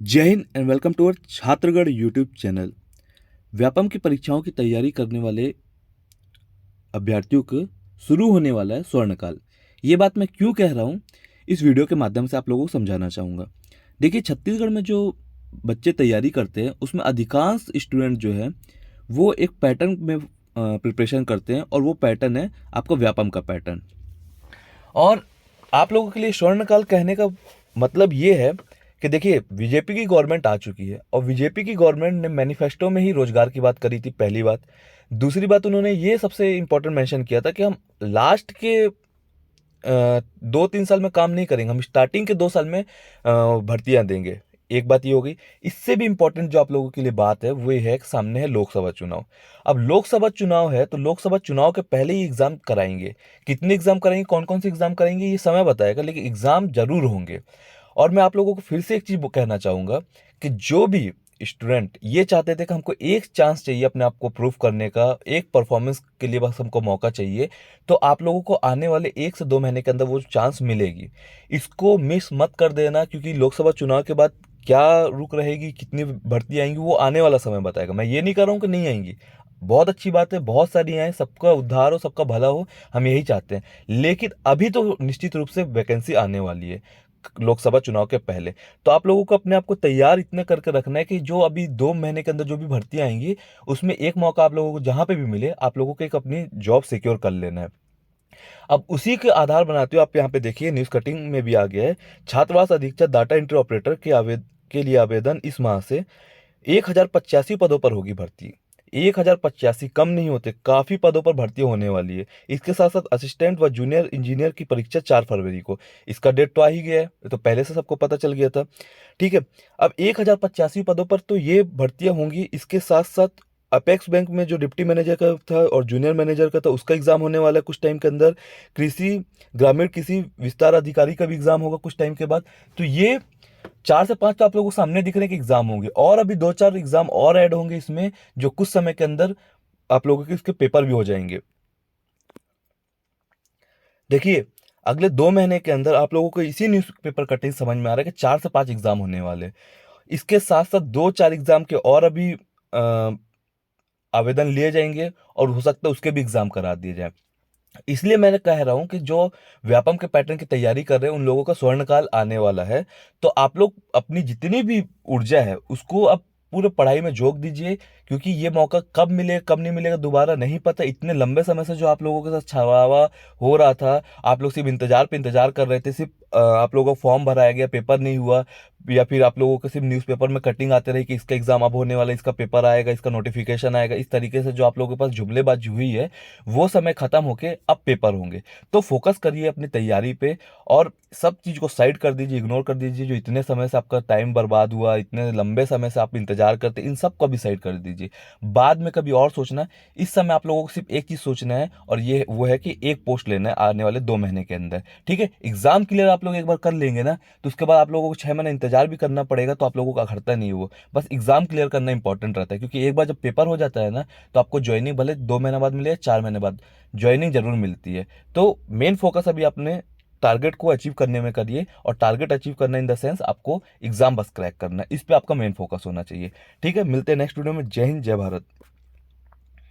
जय Hind and welcome to our Chhattisgarh YouTube channel. Vyapam की परीक्षाओं की तैयारी करने वाले अभ्यर्थियों को शुरू होने वाला है स्वर्णकाल। ये बात मैं क्यों कह रहा हूँ, इस वीडियो के माध्यम से आप लोगों को समझाना चाहूँगा। देखिए, छत्तीसगढ़ में जो बच्चे तैयारी करते हैं उसमें अधिकांश स्टूडेंट जो है वो एक पैटर्न में प्रिपरेशन करते हैं, और वो पैटर्न है आपका व्यापम का पैटर्न। और आप लोगों के लिए स्वर्णकाल कहने का मतलब ये है कि देखिए, बीजेपी की गवर्नमेंट आ चुकी है और बीजेपी की गवर्नमेंट ने मैनिफेस्टो में ही रोजगार की बात करी थी, पहली बात। दूसरी बात, उन्होंने ये सबसे इंपॉर्टेंट मेंशन किया था कि हम लास्ट के 2-3 साल में काम नहीं करेंगे, हम स्टार्टिंग के 2 साल में भर्तियां देंगे। एक बात ये हो गई। इससे भी इंपॉर्टेंट जो आप लोगों के लिए बात है वो ये है कि सामने है लोकसभा चुनाव। अब लोकसभा चुनाव है तो लोकसभा चुनाव के पहले ही एग्जाम कराएंगे। कितने एग्जाम कराएंगे, कौन कौन से एग्जाम कराएंगे, ये समय बताएगा, लेकिन एग्जाम जरूर होंगे। और मैं आप लोगों को फिर से एक चीज कहना चाहूंगा कि जो भी स्टूडेंट ये चाहते थे कि हमको एक चांस चाहिए अपने आप को प्रूव करने का, एक परफॉर्मेंस के लिए बस हमको मौका चाहिए, तो आप लोगों को आने वाले 1 से 2 महीने के अंदर वो चांस मिलेगी। इसको मिस मत कर देना, क्योंकि लोकसभा चुनाव के बाद क्या रुक रहेगी, कितनी भर्ती आएंगी, वो आने वाला समय बताएगा। मैं ये नहीं कर रहा हूँ कि नहीं आएंगी, बहुत अच्छी बात है, बहुत सारी आए, सबका उद्धार हो, सबका भला हो, हम यही चाहते हैं। लेकिन अभी तो निश्चित रूप से वैकेंसी आने वाली है लोकसभा चुनाव के पहले। तो आप लोगों को अपने आप को तैयार इतना करके रखना है कि जो अभी 2 महीने के अंदर जो भी भर्तियां आएंगी, उसमें एक मौका आप लोगों को जहां पे भी मिले, आप लोगों को एक अपनी जॉब सिक्योर कर लेना है। अब उसी के आधार बनाते हुए आप यहाँ पे देखिए, न्यूज कटिंग में भी आ गया है। छात्रावास अधीक्षक डाटा एंट्री ऑपरेटर के लिए आवेदन इस माह से 1085 पदों पर होगी भर्ती। 1085 कम नहीं होते, काफी पदों पर भर्ती होने वाली है। इसके साथ साथ असिस्टेंट व जूनियर इंजीनियर की परीक्षा 4 फरवरी को। इसका डेट तो आ ही गया है, ये तो पहले से सबको पता चल गया था। ठीक है। अब 1085 पदों पर तो ये भर्तियां होंगी। इसके साथ साथ अपेक्स बैंक में जो डिप्टी मैनेजर का था और जूनियर मैनेजर का था, उसका एग्जाम होने वाला है कुछ टाइम के अंदर। कृषि ग्रामीण कृषि विस्तार अधिकारी का भी एग्जाम होगा कुछ टाइम के बाद। तो ये 4 से 5 तो आप लोगों को सामने दिख रहे हैं कि एग्जाम होंगे, और अभी 2-4 एग्जाम और ऐड होंगे इसमें, जो कुछ समय के अंदर आप लोगों के इसके पेपर भी हो जाएंगे। देखिए, अगले 2 महीने के अंदर आप लोगों को इसी न्यूज पेपर कटिंग समझ में आ रहा है कि 4 से 5 एग्जाम होने वाले हैं। इसके साथ साथ 2-4 एग्जाम के और अभी आवेदन लिए जाएंगे, और हो सकता है उसके भी एग्जाम करा दिए जाए। इसलिए मैंने कह रहा हूं कि जो व्यापम के पैटर्न की तैयारी कर रहे हैं उन लोगों का स्वर्णकाल आने वाला है। तो आप लोग अपनी जितनी भी ऊर्जा है उसको अब पूरे पढ़ाई में झोंक दीजिए, क्योंकि ये मौका कब मिलेगा कब नहीं मिलेगा दोबारा नहीं पता। इतने लंबे समय से जो आप लोगों के साथ छावा हो रहा था, आप लोग सिर्फ इंतजार पे इंतजार कर रहे थे, सिर्फ आप लोगों का फॉर्म भराया गया, पेपर नहीं हुआ, या फिर आप लोगों को सिर्फ न्यूज़पेपर में कटिंग आते रही कि इसका एग्जाम अब होने वाला है, इसका पेपर आएगा, इसका नोटिफिकेशन आएगा। इस तरीके से जो आप लोगों के पास जुमलेबाजी हुई है, वो समय खत्म होके अब पेपर होंगे। तो फोकस करिए अपनी तैयारी पे, और सब चीज को साइड कर दीजिए, इग्नोर कर दीजिए। जो इतने समय से आपका टाइम बर्बाद हुआ, इतने लंबे समय से आप इंतजार करते, इन सब को भी साइड कर दीजिए। बाद में कभी और सोचना। इस समय आप लोगों को सिर्फ एक चीज सोचना है, और ये वो है कि एक पोस्ट लेना है आने वाले 2 महीने के अंदर। ठीक है। एग्जाम क्लियर आप लोग एक बार कर लेंगे ना, तो उसके बाद आप लोगों को 6 महीने इंतजार भी करना पड़ेगा, तो आप लोगों का अखरता नहीं है वो। बस एग्जाम क्लियर करना इंपॉर्टेंट रहता है, क्योंकि एक बार जब पेपर हो जाता है ना, तो आपको ज्वाइनिंग भले 2 महीने बाद मिले या 4 महीने बाद, ज्वाइनिंग जरूर मिलती है। तो मेन फोकस अभी अपने टारगेट को अचीव करने में करिए, और टारगेट अचीव करना इन द सेंस आपको एग्जाम बस क्रैक करना है, इस पे आपका मेन फोकस होना चाहिए। ठीक है, मिलते हैं नेक्स्ट वीडियो में। जय हिंद, जय भारत।